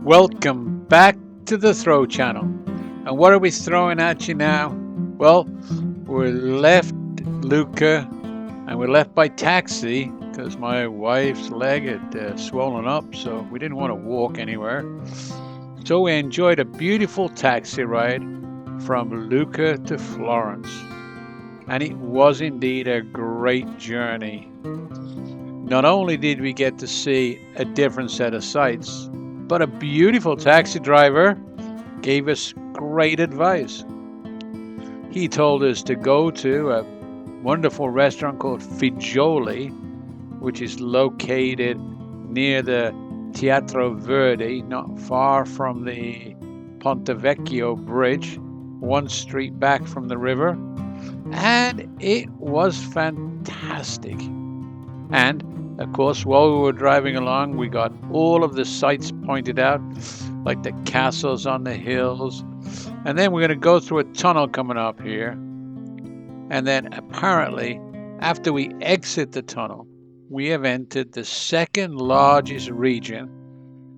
Welcome back to the Throw Channel. And what are we throwing at you now? Well, we're left Lucca and we're left by taxi because my wife's leg had swollen up, so we didn't want to walk anywhere. So we enjoyed a beautiful taxi ride from Lucca to Florence. And it was indeed a great journey. Not only did we get to see a different set of sights, but a beautiful taxi driver gave us great advice. He told us to go to a wonderful restaurant called Figlioli, which is located near the Teatro Verdi, not far from the Ponte Vecchio bridge, one street back from the river. And it was fantastic. And of course, while we were driving along, we got all of the sights pointed out, like the castles on the hills. And then we're going to go through a tunnel coming up here. And then apparently, after we exit the tunnel, we have entered the second largest region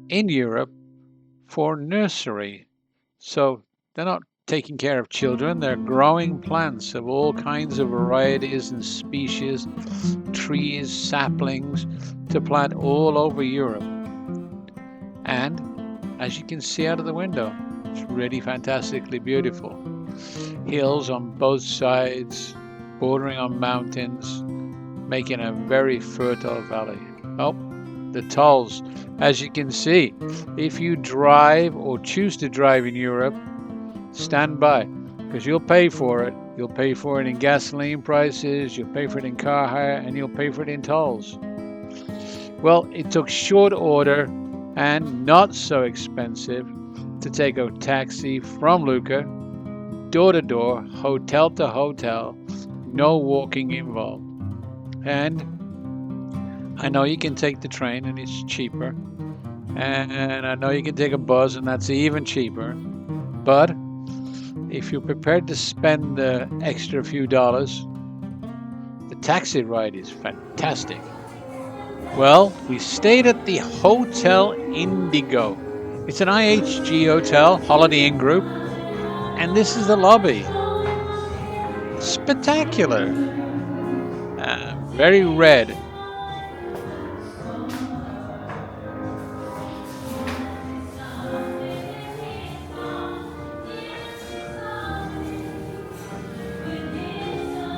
in Europe for nursery. So they're not taking care of children, they're growing plants of all kinds of varieties and species, trees, saplings, to plant all over Europe. And as you can see out of the window, it's really fantastically beautiful. Hills on both sides, bordering on mountains, making a very fertile valley. Oh, the tolls. As you can see, if you drive or choose to drive in Europe, stand by, because you'll pay for it. You'll pay for it in gasoline prices, you'll pay for it in car hire, and you'll pay for it in tolls. Well, it took short order and not so expensive to take a taxi from Lucca, door to door, hotel to hotel, no walking involved. And I know you can take the train and it's cheaper, and I know you can take a bus and that's even cheaper, but if you're prepared to spend the extra few dollars, the taxi ride is fantastic. Well, we stayed at the Hotel Indigo. It's an IHG Hotel, Holiday Inn Group, and this is the lobby. Spectacular. Very red.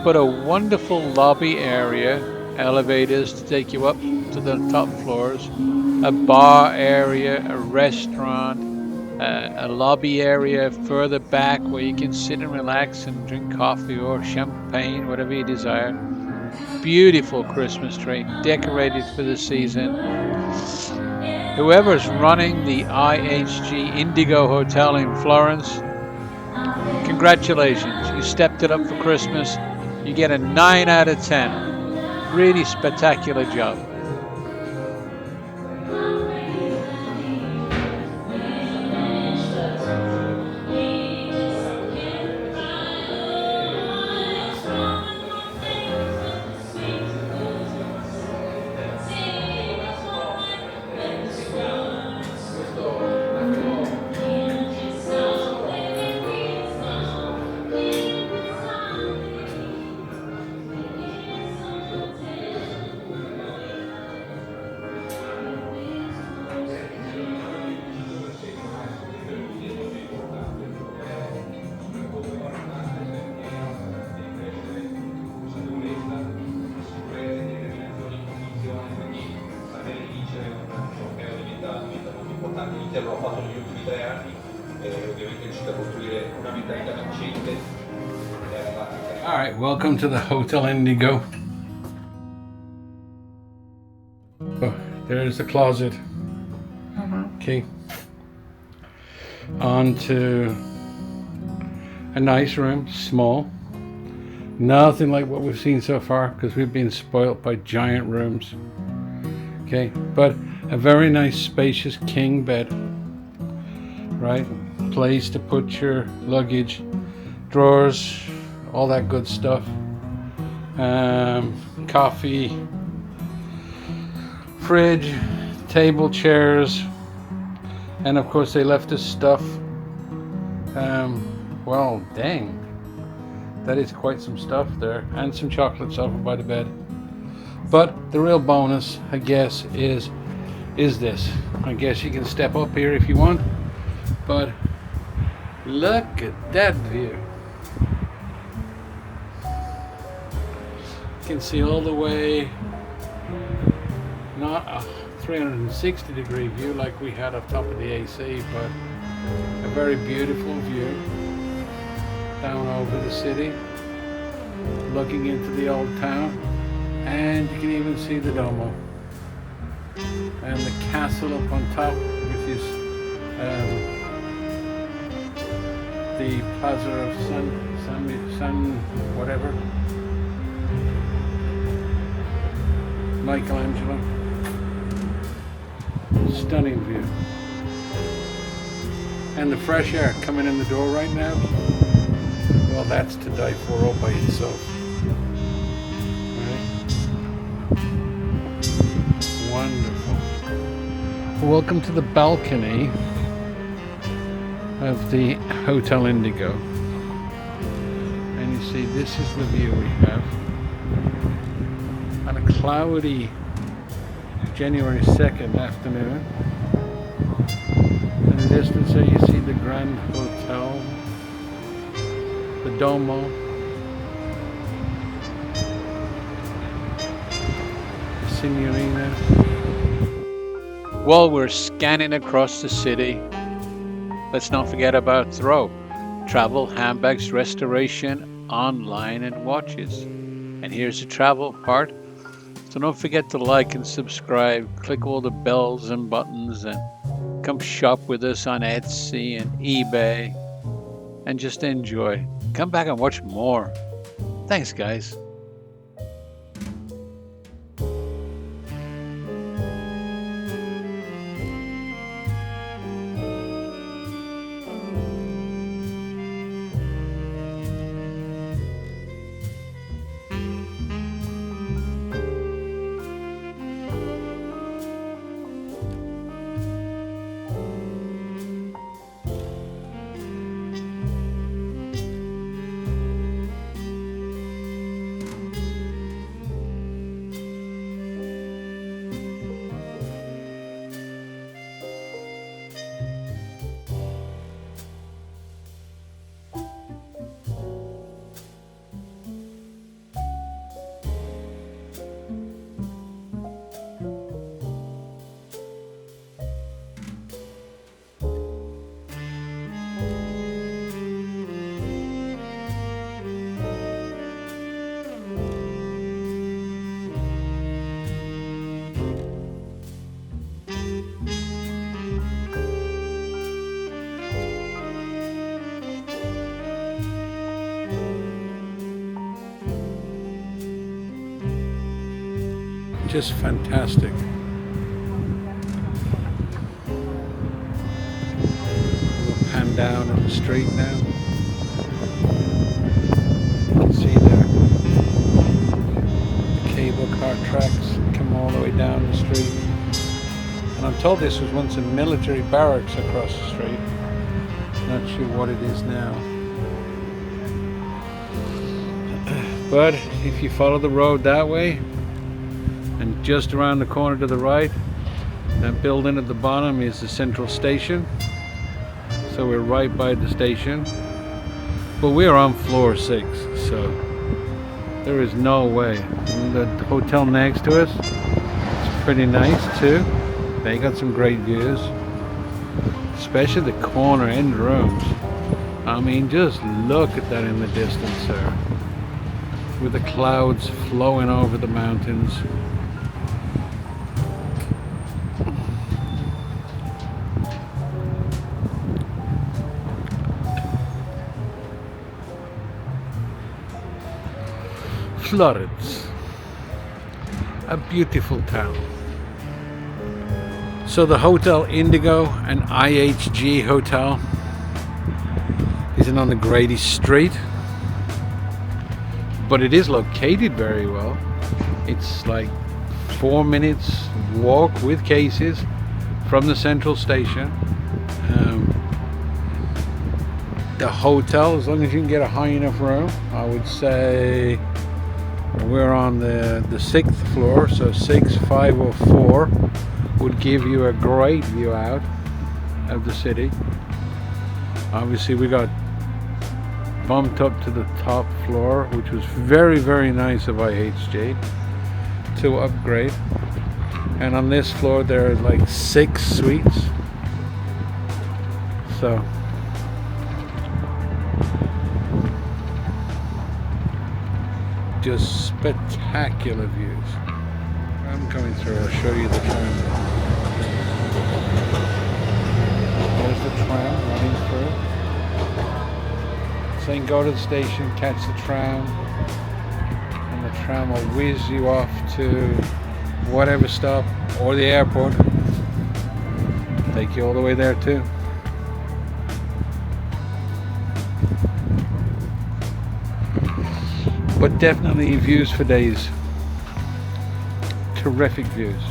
But a wonderful lobby area, elevators to take you up to the top floors, a bar area, a restaurant, a lobby area further back where you can sit and relax and drink coffee or champagne, whatever you desire. Beautiful Christmas tree, decorated for the season. Whoever's running the IHG Indigo Hotel in Florence, congratulations, you stepped it up for Christmas. You get a 9 out of 10. Really spectacular job. L'ho fatto negli ultimi 3 anni e ovviamente è riuscito a costruire una mentalità vincente. All right, welcome to the Hotel Indigo. Oh, there's the closet. Okay. On to a nice room, small. Nothing like what we've seen so far because we've been spoilt by giant rooms. Okay, but a very nice spacious king bed, right? Place to put your luggage, drawers, all that good stuff. Coffee, fridge, table, chairs, And of course they left us stuff. Well, dang, that is quite some stuff there, and some chocolates over by the bed. But the real bonus, I guess, is this. I guess you can step up here if you want, but look at that view. You can see all the way, not a 360 degree view like we had up top of the AC, but a very beautiful view down over the city, looking into the old town, and you can even see the Duomo and the castle up on top, which is the Plaza of Sun whatever, Michelangelo. Stunning view. And the fresh air coming in the door right now, well, that's to die for all by itself. Right? Wonderful. Welcome to the balcony of the Hotel Indigo. And you see, this is the view we have on a cloudy January 2nd afternoon. In the distance there you see the Grand Hotel, the Duomo, the Signorina. While we're scanning across the city, let's not forget about Throw. Travel, handbags, restoration, online and watches. And here's the travel part. So don't forget to like and subscribe, click all the bells and buttons, and come shop with us on Etsy and eBay, and just enjoy. Come back and watch more. Thanks, guys. Just fantastic. We'll pan down on the street now. You can see there the cable car tracks come all the way down the street. And I'm told this was once a military barracks across the street. Not sure what it is now. But if you follow the road that way, and just around the corner to the right, that building at the bottom is the central station. So we're right by the station. But we're on floor 6, so there is no way. And the hotel next to us, it's pretty nice too. They got some great views, especially the corner end rooms. I mean, just look at that in the distance there, with the clouds flowing over the mountains. Florence, a beautiful town. So the Hotel Indigo, an IHG hotel, isn't on the greatest street, but it is located very well. It's like 4 minutes walk with cases from the central station, The hotel, as long as you can get a high enough room, I would say we're on the 6th floor, so 6504 would give you a great view out of the city. Obviously we got bumped up to the top floor, which was very, very nice of IHG to upgrade. And on this floor there are like 6 suites. So just spectacular views. I'm coming through, I'll show you the tram. There's the tram running through. Saying go to the station, catch the tram, and the tram will whiz you off to whatever stop or the airport. Take you all the way there too. But definitely views for days. Terrific views.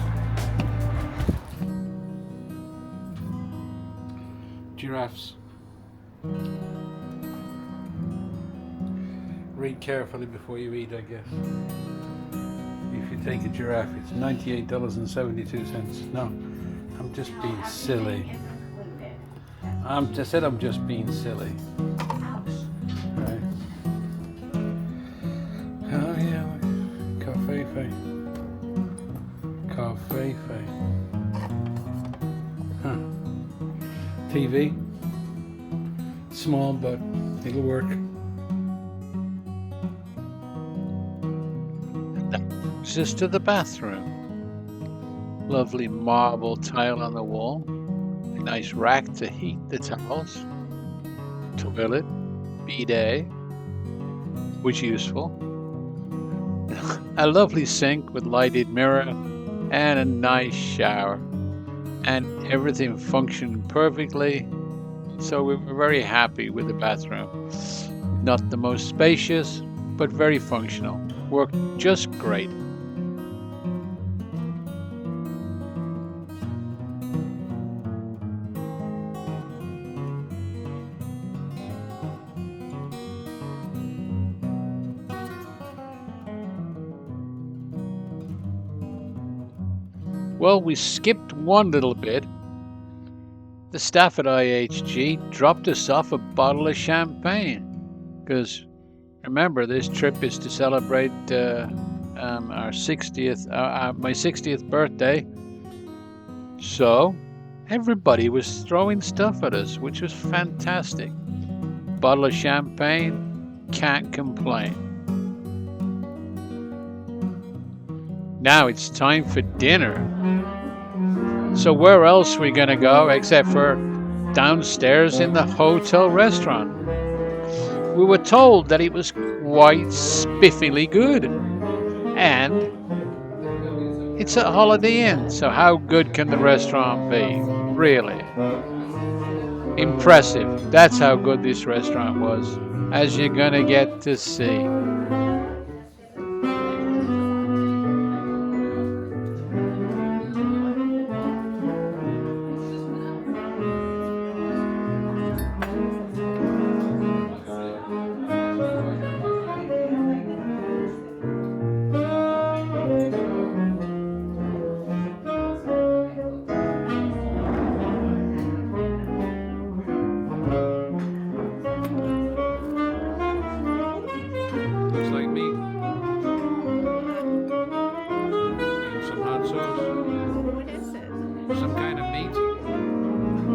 Giraffes. Read carefully before you eat, I guess. If you take a giraffe, it's $98.72. No, I'm just being silly. I said I'm just being silly. Right. Oh yeah, cafe. Huh. TV. Small, but it'll work. Just to the bathroom. Lovely marble tile on the wall. A nice rack to heat the towels. Toilet. Bidet. Was useful. A lovely sink with lighted mirror and a nice shower. And everything functioned perfectly. So we were very happy with the bathroom. Not the most spacious, but very functional. Worked just great. Well, we skipped one little bit. The staff at IHG dropped us off a bottle of champagne. Because remember, this trip is to celebrate my 60th birthday. So everybody was throwing stuff at us, which was fantastic. Bottle of champagne, can't complain. Now it's time for dinner. So where else are we gonna go except for downstairs in the hotel restaurant? We were told that it was quite spiffily good. And it's a Holiday Inn, so how good can the restaurant be? Really? Impressive. That's how good this restaurant was, as you're gonna get to see.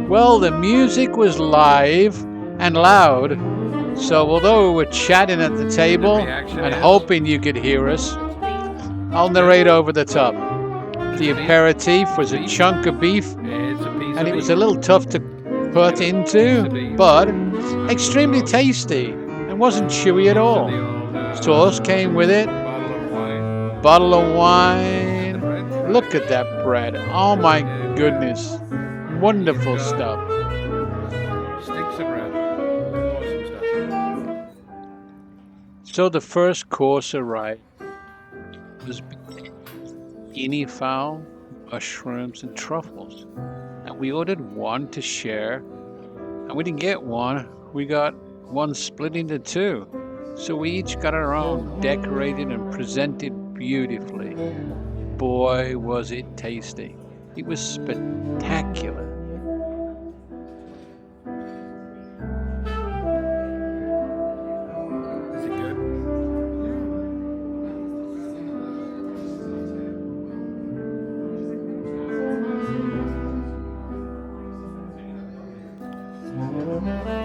Well, the music was live and loud, so although we were chatting at the table and hoping you could hear us, I'll narrate over the top. The aperitif was a chunk of beef, and it was a little tough to put into, but extremely tasty and wasn't chewy at all. Sauce came with it, bottle of wine. Look at that bread. Oh my goodness. Wonderful stuff. Sticks of bread. Awesome stuff. So the first course arrived. It was guinea fowl, mushrooms, and truffles. And we ordered one to share, and we didn't get one. We got one split into two. So we each got our own, decorated and presented beautifully. Boy, was it tasty. It was spectacular. Is it good?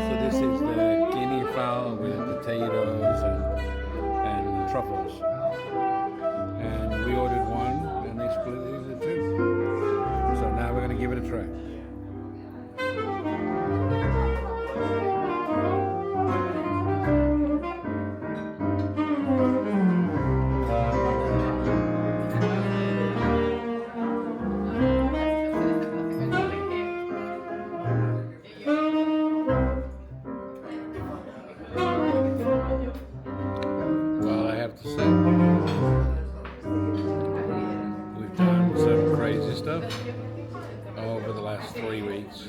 So this is the guinea fowl with potatoes and truffles. And we ordered one and they split it into two. So now we're going to give it a try. Well, I have to say, we've done some crazy stuff over the last 3 weeks.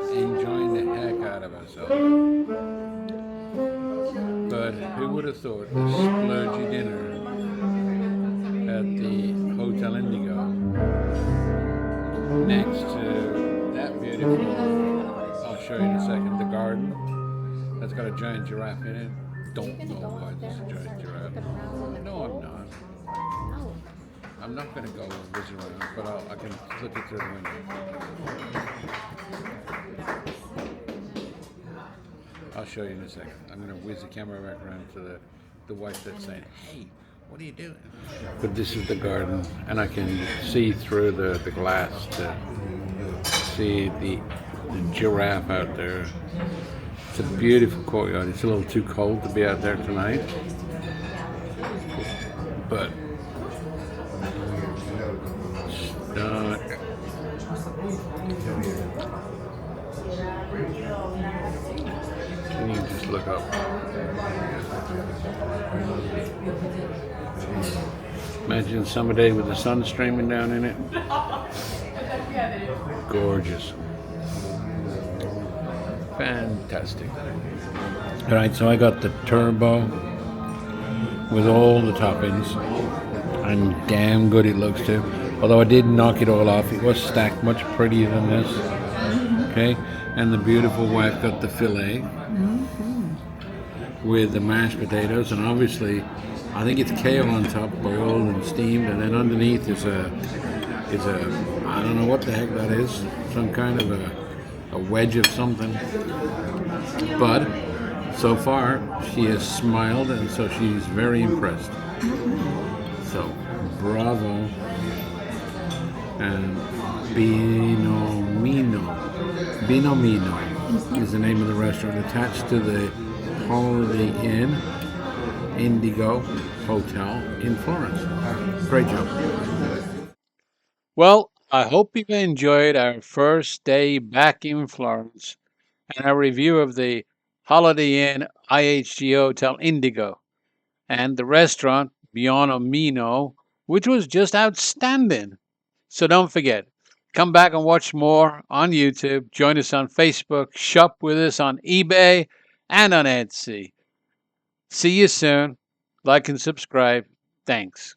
Enjoying the heck out of ourselves. But who would have thought a splurgy dinner at the Hotel Indigo next to that beautiful, I'll show you in a second, the garden that's got a giant giraffe in it. Don't know why there's a giant giraffe. No, I'm not. I'm not going to go and visit around, but I can look it through the window. I'll show you in a second. I'm going to whiz the camera back around to the wife that's saying, "Hey, what are you doing?" But this is the garden, and I can see through the glass to see the giraffe out there. It's a beautiful courtyard. It's a little too cold to be out there tonight, but you can just look up. Imagine summer day with the sun streaming down in it. Gorgeous. Fantastic. All right, so I got the turbo with all the toppings, and damn good it looks too. Although I did knock it all off, it was stacked much prettier than this. Okay, and the beautiful wife got the fillet with the mashed potatoes, and obviously, I think it's kale on top, boiled and steamed, and then underneath is a I don't know what the heck that is, some kind of a wedge of something. But so far, she has smiled, and so she's very impressed. So, bravo. And Binomio is the name of the restaurant attached to the Holiday Inn Indigo Hotel in Florence. Great job. Well, I hope you enjoyed our first day back in Florence and our review of the Holiday Inn IHG Hotel Indigo and the restaurant Binomio, which was just outstanding. So don't forget, come back and watch more on YouTube. Join us on Facebook. Shop with us on eBay and on Etsy. See you soon. Like and subscribe. Thanks.